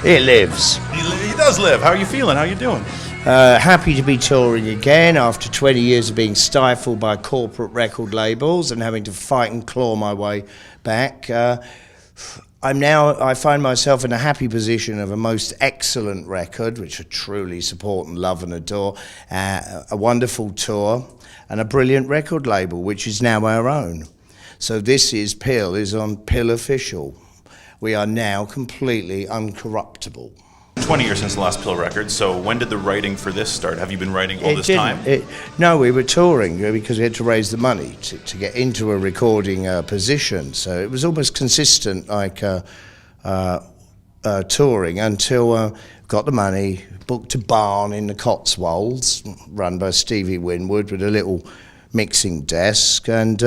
It lives. He does live. How are you feeling? How are you doing? Happy to be touring again after 20 years of being stifled by corporate record labels and having to fight and claw my way back. I find myself in a happy position of a most excellent record, which I truly support and love and adore, a wonderful tour, and a brilliant record label, which is now our own. So this is Pill, is on Pill Official. We are now completely uncorruptible. 20 years since the last Pill record, so when did the writing for this start? Have you been writing all this time? No, we were touring because we had to raise the money to get into a recording position. So it was almost consistent, like touring, until got the money, booked a barn in the Cotswolds, run by Stevie Winwood with a little mixing desk, and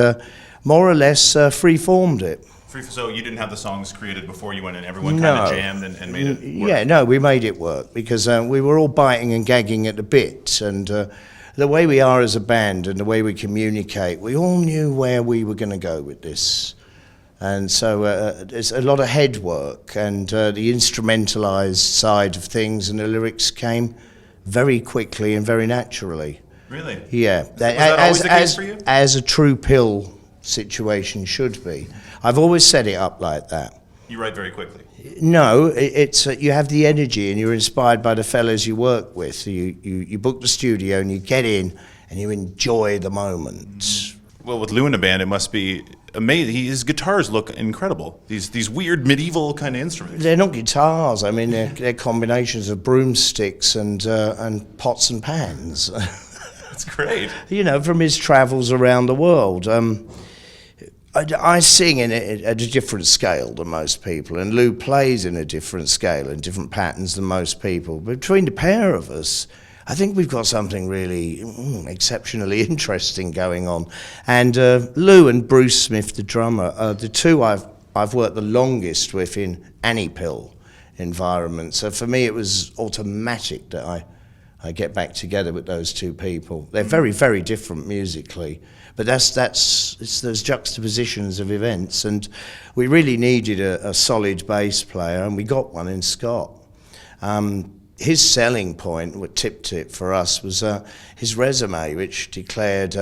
more or less free-formed it. So you didn't have the songs created before you went in, everyone kind of jammed and made it work? Yeah, no, we made it work because we were all biting and gagging at the bit, and the way we are as a band and the way we communicate, we all knew where we were going to go with this. And so there's a lot of head work, and the instrumentalized side of things and the lyrics came very quickly and very naturally. Really? Yeah. Was that always the case for you? As a true Pill situation should be. I've always set it up like that. You write very quickly? No, it's you have the energy and you're inspired by the fellas you work with. You book the studio and you get in and you enjoy the moment. Well, with Lou in the band, it must be amazing. His guitars look incredible. These weird medieval kind of instruments. They're not guitars. I mean, they're combinations of broomsticks and pots and pans. That's great. You know, from his travels around the world. I sing in it at a different scale than most people, and Lou plays in a different scale and different patterns than most people. But between the pair of us, I think we've got something really exceptionally interesting going on. And Lou and Bruce Smith, the drummer, are the two I've worked the longest with in any Pill environment. So for me, it was automatic that I get back together with those two people. They're very, very different musically, but it's those juxtapositions of events, and we really needed a solid bass player, and we got one in Scott. His selling point, what tipped it for us, was his resume, which declared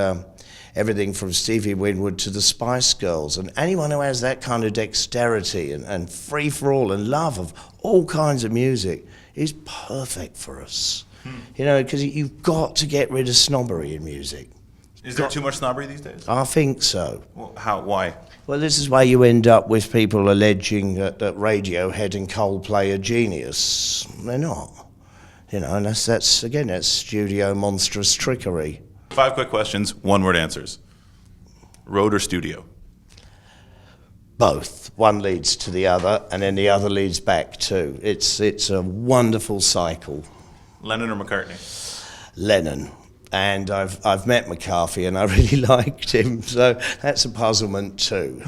everything from Stevie Winwood to the Spice Girls, and anyone who has that kind of dexterity and free-for-all and love of all kinds of music is perfect for us. You know, because you've got to get rid of snobbery in music. Is there too much snobbery these days? I think so. Well, how? Why? Well, this is why you end up with people alleging that Radiohead and Coldplay are genius. They're not. You know, and that's studio monstrous trickery. 5 quick questions, 1-word answers. Road or studio? Both. One leads to the other, and then the other leads back too. It's a wonderful cycle. Lennon or McCartney? Lennon. And I've met McCarthy and I really liked him, so that's a puzzlement too.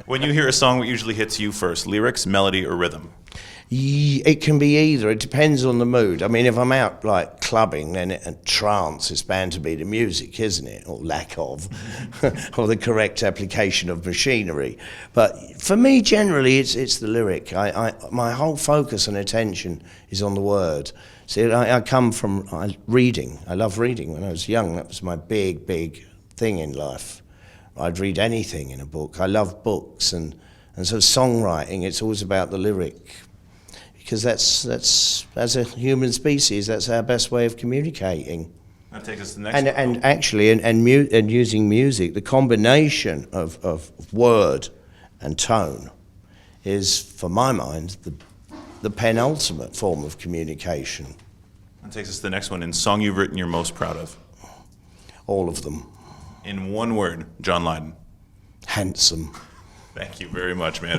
When you hear a song, what usually hits you first? Lyrics, melody, or rhythm? It can be either. It depends on the mood. I mean, if I'm out like clubbing, then trance is bound to be the music, isn't it? Or lack of, or the correct application of machinery. But for me, generally, it's the lyric. My whole focus and attention is on the word. See, I come from reading. I love reading. When I was young, that was my big thing in life. I'd read anything in a book. I love books, and so songwriting, it's always about the lyric. Because that's as a human species, that's our best way of communicating. That takes us to the next one. And actually, and using music, the combination of word and tone is, for my mind, the penultimate form of communication. That takes us to the next one. In song you've written you're most proud of? All of them. In 1 word, John Lydon. Handsome. Thank you very much, man.